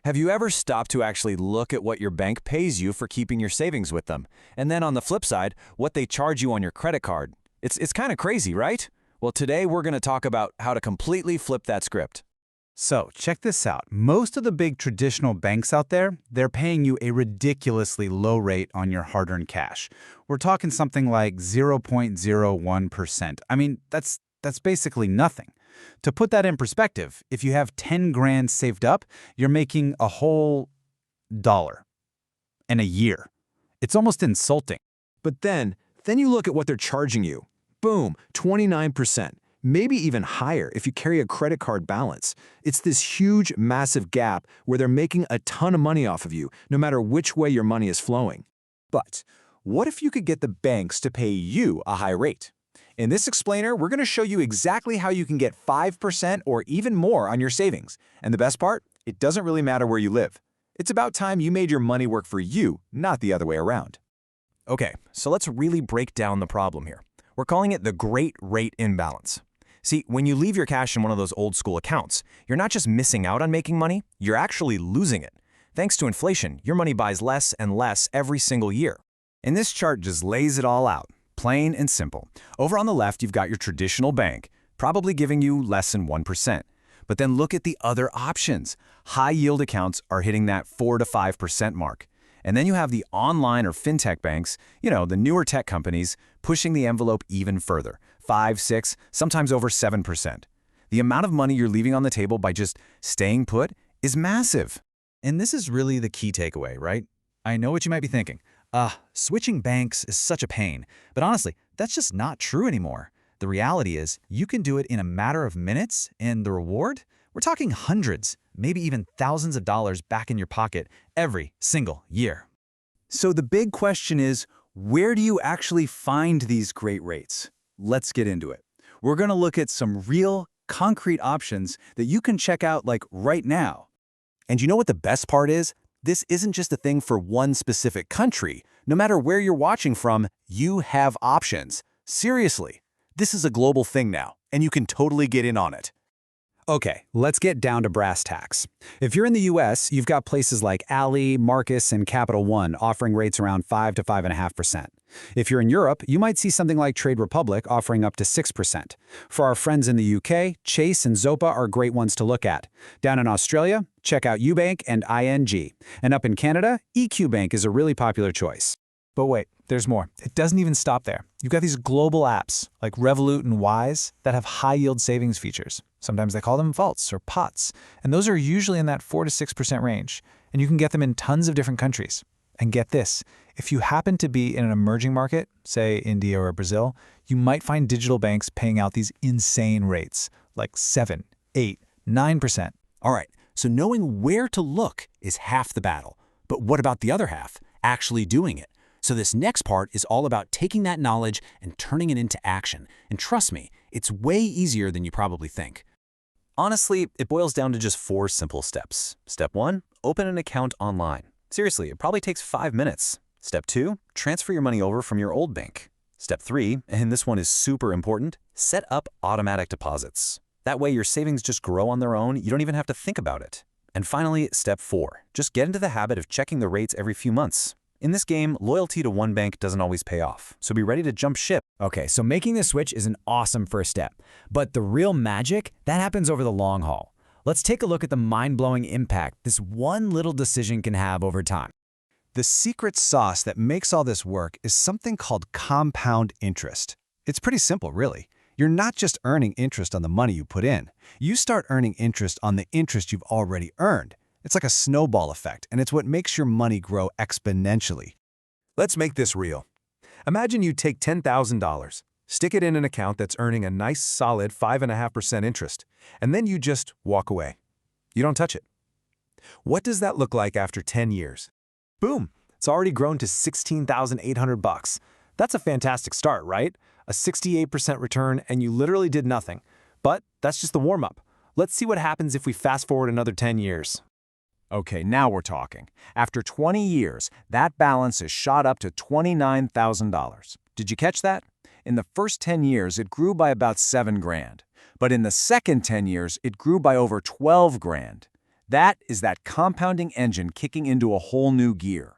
Have you ever stopped to actually look at what your bank pays you for keeping your savings with them? And then on the flip side, what they charge you on your credit card? It's kind of crazy, right? Well, today we're going to talk about how to completely flip that script. So check this out. Most of the big traditional banks out there, they're paying you a ridiculously low rate on your hard-earned cash. We're talking something like 0.01%. I mean, that's basically nothing. To put that in perspective, if you have 10 grand saved up, you're making a whole dollar in a year. It's almost insulting. But then you look at what they're charging you. Boom, 29%. Maybe even higher if you carry a credit card balance. It's this huge, massive gap where they're making a ton of money off of you, no matter which way your money is flowing. But what if you could get the banks to pay you a high rate? In this explainer, we're going to show you exactly how you can get 5% or even more on your savings. And the best part? It doesn't really matter where you live. It's about time you made your money work for you, not the other way around. Okay, so let's really break down the problem here. We're calling it the Great Rate Imbalance. See, when you leave your cash in one of those old school accounts, you're not just missing out on making money, you're actually losing it. Thanks to inflation, your money buys less and less every single year. And this chart just lays it all out, plain and simple. Over on the left, you've got your traditional bank, probably giving you less than 1%. But then look at the other options. High-yield accounts are hitting that 4 to 5% mark. And then you have the online or fintech banks, the newer tech companies, pushing the envelope even further, 5, 6, sometimes over 7%. The amount of money you're leaving on the table by just staying put is massive. And this is really the key takeaway, right? I know what you might be thinking. Switching banks is such a pain. But honestly, that's just not true anymore. The reality is you can do it in a matter of minutes, and the reward? We're talking hundreds, maybe even thousands of dollars back in your pocket every single year. So the big question is, where do you actually find these great rates? Let's get into it. We're going to look at some real, concrete options that you can check out right now. And you know what the best part is? This isn't just a thing for one specific country. No matter where you're watching from, you have options. Seriously, this is a global thing now, and you can totally get in on it. Okay, let's get down to brass tacks. If you're in the US, you've got places like Ally, Marcus, and Capital One offering rates around 5 to 5.5%. If you're in Europe, you might see something like Trade Republic offering up to 6%. For our friends in the UK, Chase and Zopa are great ones to look at. Down in Australia, check out UBank and ING. And up in Canada, EQ Bank is a really popular choice. But wait, there's more. It doesn't even stop there. You've got these global apps like Revolut and Wise that have high-yield savings features. Sometimes they call them vaults or pots, and those are usually in that 4 to 6% range, and you can get them in tons of different countries. And get this, if you happen to be in an emerging market, say India or Brazil, you might find digital banks paying out these insane rates, like 7, 8, 9%. All right, so knowing where to look is half the battle. But what about the other half? Actually doing it. So this next part is all about taking that knowledge and turning it into action. And trust me, it's way easier than you probably think. Honestly, it boils down to just 4 simple steps. Step 1, open an account online. Seriously, it probably takes 5 minutes. Step 2, transfer your money over from your old bank. Step 3, and this one is super important, set up automatic deposits. That way your savings just grow on their own, you don't even have to think about it. And finally, step 4, just get into the habit of checking the rates every few months. In this game, loyalty to one bank doesn't always pay off, so be ready to jump ship. Okay, so making the switch is an awesome first step, but the real magic, that happens over the long haul. Let's take a look at the mind-blowing impact this one little decision can have over time. The secret sauce that makes all this work is something called compound interest. It's pretty simple, really. You're not just earning interest on the money you put in. You start earning interest on the interest you've already earned. It's like a snowball effect, and it's what makes your money grow exponentially. Let's make this real. Imagine you take $10,000, stick it in an account that's earning a nice solid 5.5% interest, and then you just walk away. You don't touch it. What does that look like after 10 years? Boom! It's already grown to $16,800. That's a fantastic start, right? A 68% return, and you literally did nothing. But that's just the warm-up. Let's see what happens if we fast forward another 10 years. Okay, now we're talking. After 20 years, that balance is shot up to $29,000. Did you catch that? In the first 10 years, it grew by about $7 grand. But in the second 10 years, it grew by over $12 grand. That is that compounding engine kicking into a whole new gear.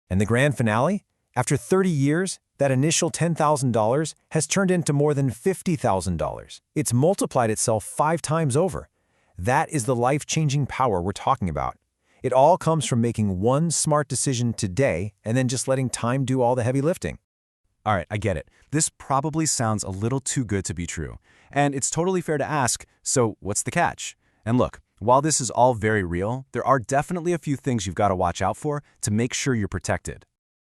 And the grand finale? After 30 years, that initial $10,000 has turned into more than $50,000. It's multiplied itself 5 times over. That is the life-changing power we're talking about. It all comes from making one smart decision today and then just letting time do all the heavy lifting. All right, I get it. This probably sounds a little too good to be true. And it's totally fair to ask, so what's the catch? And look, while this is all very real, there are definitely a few things you've got to watch out for to make sure you're protected.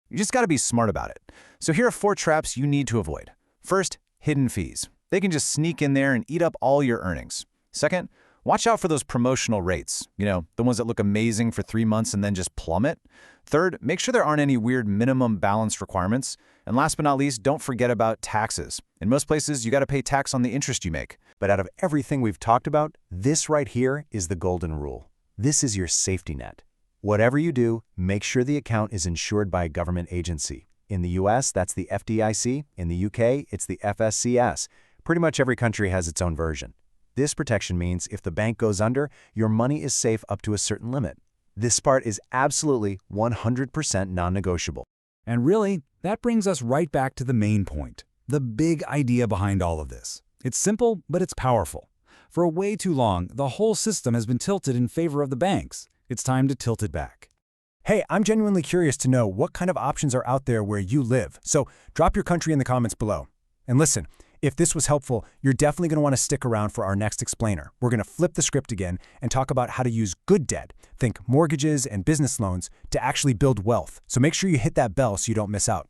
You just got to be smart about it. So here are 4 traps you need to avoid. First, hidden fees. They can just sneak in there and eat up all your earnings. Second, watch out for those promotional rates. You know, the ones that look amazing for 3 months and then just plummet. Third, make sure there aren't any weird minimum balance requirements. And last but not least, don't forget about taxes. In most places, you got to pay tax on the interest you make. But out of everything we've talked about, this right here is the golden rule. This is your safety net. Whatever you do, make sure the account is insured by a government agency. In the US, that's the FDIC. In the UK, it's the FSCS. Pretty much every country has its own version. This protection means if the bank goes under, your money is safe up to a certain limit. This part is absolutely 100% non-negotiable. And really, that brings us right back to the main point, the big idea behind all of this. It's simple, but it's powerful. For way too long, the whole system has been tilted in favor of the banks. It's time to tilt it back. Hey, I'm genuinely curious to know what kind of options are out there where you live. So drop your country in the comments below. And listen, if this was helpful, you're definitely going to want to stick around for our next explainer. We're going to flip the script again and talk about how to use good debt, think mortgages and business loans, to actually build wealth. So make sure you hit that bell so you don't miss out.